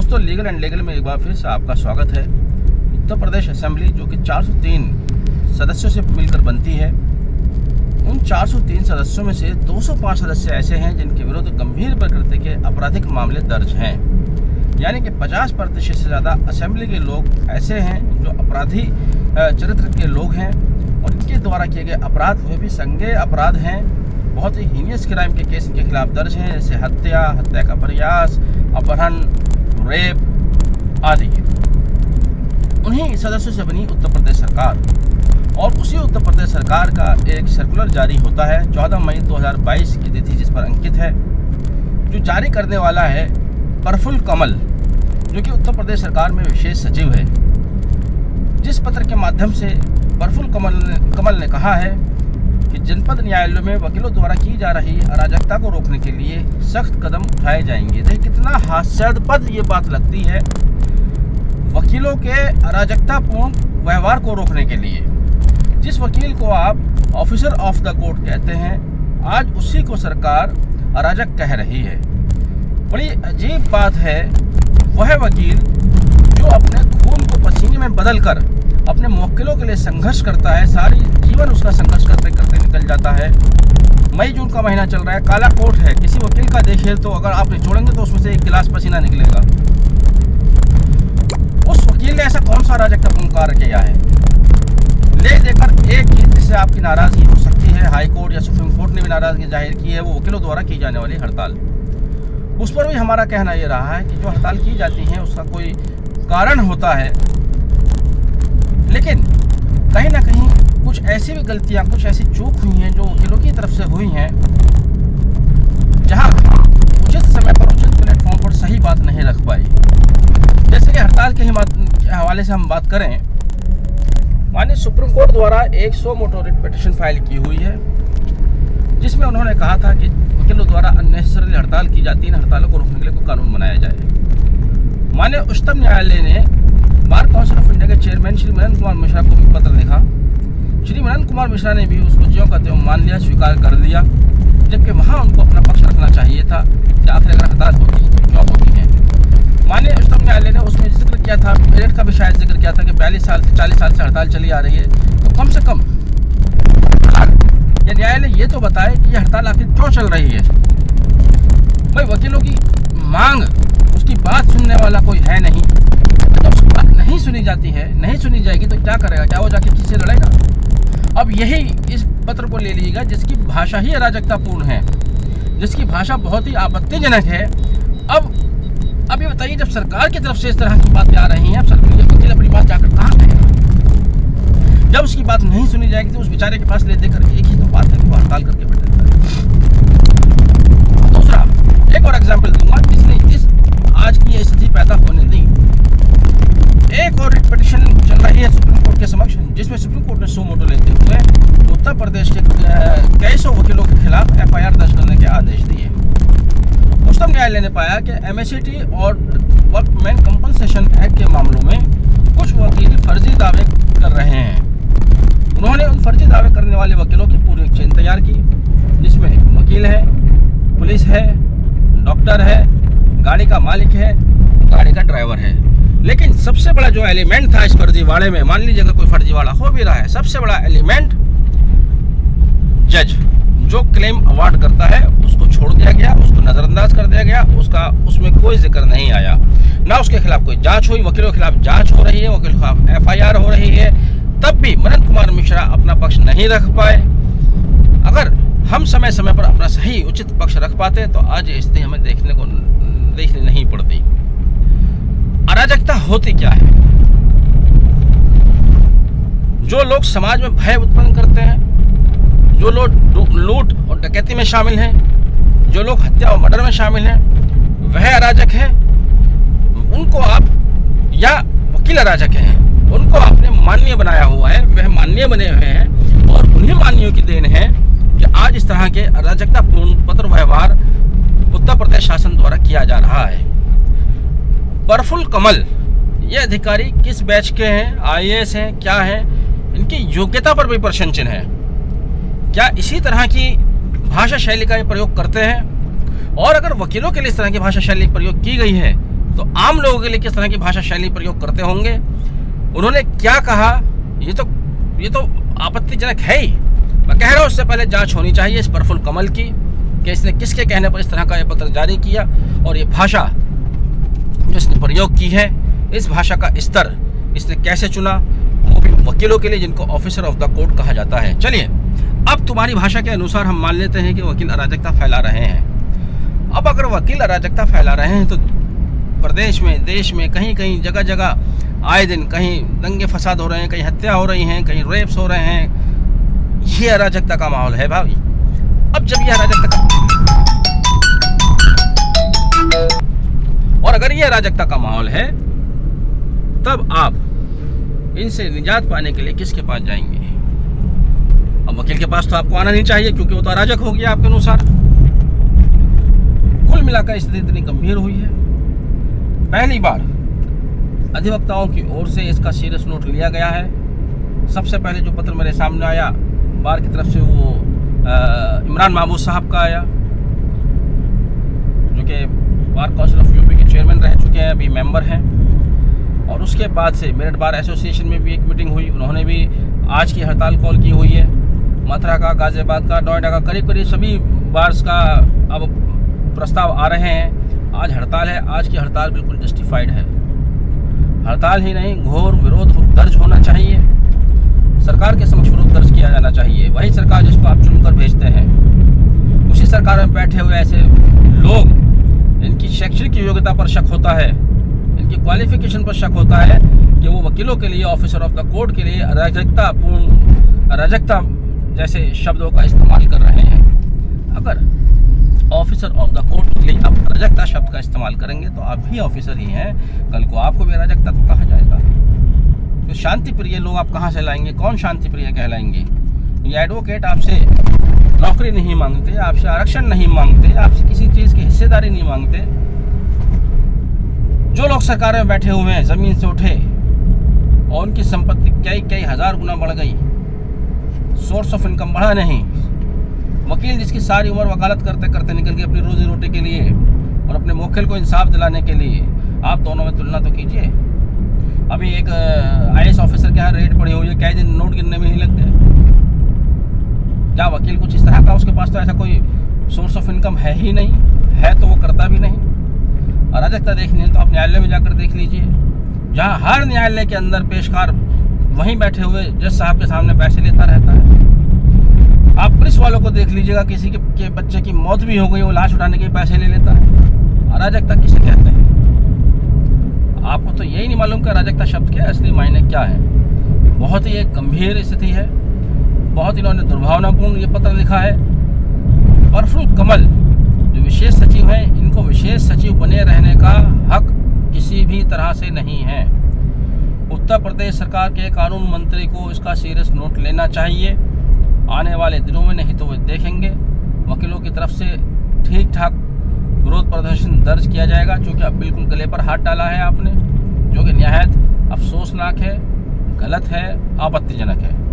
दोस्तों, legal and legal में एक बार फिर से आपका स्वागत है। उत्तर प्रदेश असेंबली जो कि 403 सदस्यों से मिलकर बनती है, उन 403 सदस्यों में से 205 सदस्य ऐसे हैं जिनके विरुद्ध गंभीर प्रकृति के आपराधिक मामले दर्ज हैं। यानी कि 50% से ज़्यादा असेंबली के लोग ऐसे हैं जो अपराधी चरित्र के लोग हैं और इनके द्वारा किए गए अपराध वे भी संज्ञेय अपराध हैं। बहुत ही हीनियस क्राइम के केस इनके खिलाफ दर्ज हैं, जैसे हत्या, हत्या का प्रयास, अपहरण, रेप आदि। उन्हीं सदस्यों से बनी उत्तर प्रदेश सरकार और उसी उत्तर प्रदेश सरकार का एक सर्कुलर जारी होता है 14 मई 2022 की तिथि जिस पर अंकित है, जो जारी करने वाला है प्रफुल्ल कमल, जो कि उत्तर प्रदेश सरकार में विशेष सचिव है। जिस पत्र के माध्यम से प्रफुल्ल कमल ने कहा है कि जनपद न्यायालयों में वकीलों द्वारा की जा रही अराजकता को रोकने के लिए सख्त कदम उठाए जाएंगे। देखिए कितना हास्यास्पद ये बात लगती है। वकीलों के अराजकतापूर्ण व्यवहार को रोकने के लिए जिस वकील को आप ऑफिसर ऑफ द कोर्ट कहते हैं, आज उसी को सरकार अराजक कह रही है। बड़ी अजीब बात है। वह वकील जो अपने खून को पसीने में बदलकर अपने मुवक्किलों के लिए संघर्ष करता है, सारी जीवन उसका संघर्ष करते करते निकल जाता है। मई जून का महीना चल रहा है, काला कोट है, किसी वकील का देखिए तो अगर आप निचोड़ेंगे तो उसमें से एक गिलास पसीना निकलेगा। उस वकील ने ऐसा कौन सा अराजकतापूर्ण कार्य किया है? ले देकर एक चीज जिससे आपकी नाराजगी हो सकती है, हाई कोर्ट या सुप्रीम कोर्ट ने भी नाराजगी जाहिर की है, वो वकीलों द्वारा की जाने वाली हड़ताल। उस पर भी हमारा कहना ये रहा है कि जो हड़ताल की जाती है उसका कोई कारण होता है, लेकिन कहीं ना कहीं कुछ ऐसी भी गलतियां, कुछ ऐसी चूक हुई हैं जो वकीलों की तरफ से हुई हैं, जहां उचित समय पर उचित प्लेटफॉर्म पर सही बात नहीं रख पाई। जैसे कि हड़ताल के हवाले से हम बात करें, माननीय सुप्रीम कोर्ट द्वारा 100 मोटो रिट पिटीशन फाइल की हुई है, जिसमें उन्होंने कहा था कि वकीलों द्वारा अननेसेसरी हड़ताल की जाती है, हड़तालों को रोकने के लिए कोई कानून बनाया जाए। माननीय उच्चतम न्यायालय ने बार काउंसिल ऑफ इंडिया के चेयरमैन श्री मनन कुमार मिश्रा को भी पत्र लिखा। श्री मनन कुमार मिश्रा ने भी उसको ज्यों का त्यों मान लिया, स्वीकार कर लिया, जबकि वहाँ उनको अपना पक्ष रखना चाहिए था कि आखिर अगर हड़ताल होती है तो क्यों होती है। माननीय उच्चतम न्यायालय ने उसमें जिक्र किया था, एडेट का भी शायद जिक्र किया था कि 40 साल से हड़ताल चली आ रही है, तो कम से कम ये न्यायालय ये तो बताए कि ये हड़ताल आखिर क्यों चल रही है। भाई वकीलों की मांग, उसकी बात सुनने वाला कोई है नहीं, तो उसकी बात नहीं सुनी जाती है, नहीं सुनी जाएगी तो क्या करेगा? क्या वो जाके किससे लड़ेगा? अब यही इस पत्र को ले लीजिएगा जिसकी भाषा ही अराजकतापूर्ण है, जिसकी भाषा बहुत ही आपत्तिजनक है। अब ये बताइए, जब सरकार की तरफ से इस तरह की बातें आ रही हैं, अब वकील अपनी बात जाकर कहाँ कहेगा? जब उसकी बात नहीं सुनी जाएगी तो उस बेचारे के पास ले देकर एक ही तो बात है कि वो हड़ताल करके बैठ जाता है। दूसरा एक और एग्जाम्पल दूंगा जिसने इस आज की ये स्थिति पैदा होने दी। एक और रिट पिटीशन चल रही है सुप्रीम कोर्ट के समक्ष, जिसमें सुप्रीम कोर्ट ने 100 मोटो लेते हुए उत्तर प्रदेश के कई सौ वकीलों के खिलाफ FIR दर्ज करने के आदेश दिए। उच्चतम न्यायालय ने पाया कि MST और वर्कमैन कंपनसेशन एक्ट के मामलों में कुछ वकील फर्जी दावे कर रहे हैं। उन्होंने उन फर्जी दावे करने वाले वकीलों की पूरी चेन तैयार की, जिसमें वकील है, पुलिस है, डॉक्टर है, गाड़ी का मालिक है, गाड़ी का ड्राइवर है। लेकिन सबसे बड़ा जो एलिमेंट था इस फर्जीवाड़े में, मान लीजिए अगर कोई फर्जीवाड़ा हो भी रहा है, सबसे बड़ा एलिमेंट जज जो क्लेम अवार्ड करता है उसको छोड़ दिया गया, उसको नजरअंदाज कर दिया गया, उसमें कोई जिक्र नहीं आया। ना उसके खिलाफ कोई जांच हुई, वकीलों के खिलाफ जांच हो रही है, वकीलों के खिलाफ FIR हो रही है, तब भी मनन कुमार मिश्रा अपना पक्ष नहीं रख पाए। अगर हम समय समय पर अपना सही उचित पक्ष रख पाते तो आज ये स्थिति हमें देखने नहीं पड़ती। अराजकता होती क्या है? जो लोग समाज में भय उत्पन्न करते हैं, जो लोग लूट और डकैती में शामिल हैं, जो लोग हत्या और मर्डर में शामिल हैं, वह अराजक है। उनको आप, या वकील अराजक हैं, उनको आपने माननीय बनाया हुआ है, वह माननीय बने हुए हैं और उन्हीं माननीयों की देन है कि आज इस तरह के अराजकतापूर्ण पत्र व्यवहार उत्तर प्रदेश शासन द्वारा किया जा रहा है। प्रफुल्ल कमल ये अधिकारी किस बैच के हैं, IAS हैं, क्या हैं, इनकी योग्यता पर भी प्रश्न चिन्ह है। क्या इसी तरह की भाषा शैली का ये प्रयोग करते हैं? और अगर वकीलों के लिए इस तरह की भाषा शैली प्रयोग की गई है तो आम लोगों के लिए किस तरह की भाषा शैली प्रयोग करते होंगे, उन्होंने क्या कहा, ये तो आपत्तिजनक है ही। मैं कह रहा हूँ उससे पहले जांच होनी चाहिए इस प्रफुल्ल कमल की कि इसने किसके कहने पर इस तरह का यह पत्र जारी किया, और ये भाषा जो इसने प्रयोग की है, इस भाषा का स्तर इसने कैसे चुना, वो भी वकीलों के लिए जिनको ऑफिसर ऑफ द कोर्ट कहा जाता है। चलिए, अब तुम्हारी भाषा के अनुसार हम मान लेते हैं कि वकील अराजकता फैला रहे हैं। अब अगर वकील अराजकता फैला रहे हैं तो प्रदेश में, देश में कहीं कहीं जगह जगह आए दिन कहीं दंगे फसाद हो रहे हैं, कहीं हत्या हो रही हैं, कहीं रेप्स हो रहे हैं। ये अराजकता का माहौल है भाई। अब जब ये अराजकता और अगर ये अराजकता का माहौल है, तब आप इनसे निजात पाने के लिए किसके पास जाएंगे? अब वकील के पास तो आपको आना नहीं चाहिए, क्योंकि वो तो अराजक हो गया आपके अनुसार। कुल मिलाकर स्थिति इतनी गंभीर हुई है, पहली बार अधिवक्ताओं की ओर से इसका सीरियस नोट लिया गया है। सबसे पहले जो पत्र मेरे सामने आया बार की तरफ से, वो इमरान महमूद साहब का आया, जो कि बार काउंसिल ऑफ यूपी के चेयरमैन रह चुके हैं, अभी मेंबर हैं। और उसके बाद से मेरठ बार एसोसिएशन में भी एक मीटिंग हुई, उन्होंने भी आज की हड़ताल कॉल की हुई है। मथुरा का, गाजियाबाद का, नोएडा का, करीब करीब सभी बार्स का अब प्रस्ताव आ रहे हैं। आज हड़ताल है, आज की हड़ताल बिल्कुल जस्टिफाइड है। हड़ताल ही नहीं, घोर विरोध दर्ज होना चाहिए, सरकार के समक्ष विरोध दर्ज किया जाना चाहिए। वही सरकार जिसको आप चुनकर भेजते हैं, उसी सरकार में बैठे हुए ऐसे लोग, इनकी शैक्षणिक योग्यता पर शक होता है, इनकी क्वालिफिकेशन पर शक होता है कि वो वकीलों के लिए, ऑफिसर ऑफ द कोर्ट के लिए अराजकता जैसे शब्दों का इस्तेमाल कर रहे हैं। अगर ऑफिसर ऑफ द कोर्ट के लिए आप अराजकता शब्द का इस्तेमाल करेंगे तो आप भी ऑफिसर ही हैं, कल को आपको भी अराजकता तो कहा जाएगा। तो शांति प्रिय लोग आप कहाँ से लाएंगे? कौन शांति प्रिय कहलाएंगे? ये एडवोकेट आपसे नौकरी नहीं मांगते, आपसे आरक्षण नहीं मांगते, आपसे किसी चीज़ की हिस्सेदारी नहीं मांगते। जो लोग सरकार में बैठे हुए हैं, ज़मीन से उठे और उनकी संपत्ति कई हजार गुना बढ़ गई, सोर्स ऑफ इनकम बढ़ा नहीं। वकील जिसकी सारी उम्र वकालत करते करते निकल गई अपनी रोजी रोटी के लिए और अपने मुवक्किल को इंसाफ दिलाने के लिए, आप दोनों में तुलना तो कीजिए। अभी एक IAS ऑफिसर के यहाँ रेड पड़ी हुई है, कई दिन नोट गिनने में ही लग गए। क्या वकील कुछ इस तरह का, उसके पास तो ऐसा कोई सोर्स ऑफ इनकम है ही नहीं, है तो वो करता भी नहीं। अराजकता देखनी है तो आप न्यायालय में जाकर देख लीजिए, जहाँ हर न्यायालय के अंदर पेशकार वहीं बैठे हुए जज साहब के सामने पैसे लेता रहता है। आप पुलिस वालों को देख लीजिएगा, किसी के बच्चे की मौत भी हो गई, वो लाश उठाने के पैसे ले लेता है। अराजकता किसे कहते हैं? आपको तो यही नहीं मालूम कि अराजकता शब्द के असली मायने क्या है। बहुत ही एक गंभीर स्थिति है, बहुत इन्होंने दुर्भावनापूर्ण ये पत्र लिखा है। प्रफुल्ल कमल जो विशेष सचिव हैं, इनको विशेष सचिव बने रहने का हक किसी भी तरह से नहीं है। उत्तर प्रदेश सरकार के कानून मंत्री को इसका सीरियस नोट लेना चाहिए। आने वाले दिनों में नहीं तो वे देखेंगे वकीलों की तरफ से ठीक ठाक विरोध प्रदर्शन दर्ज किया जाएगा, क्योंकि अब बिल्कुल गले पर हाथ डाला है आपने, जो कि निहायत अफसोसनाक है, गलत है, आपत्तिजनक है।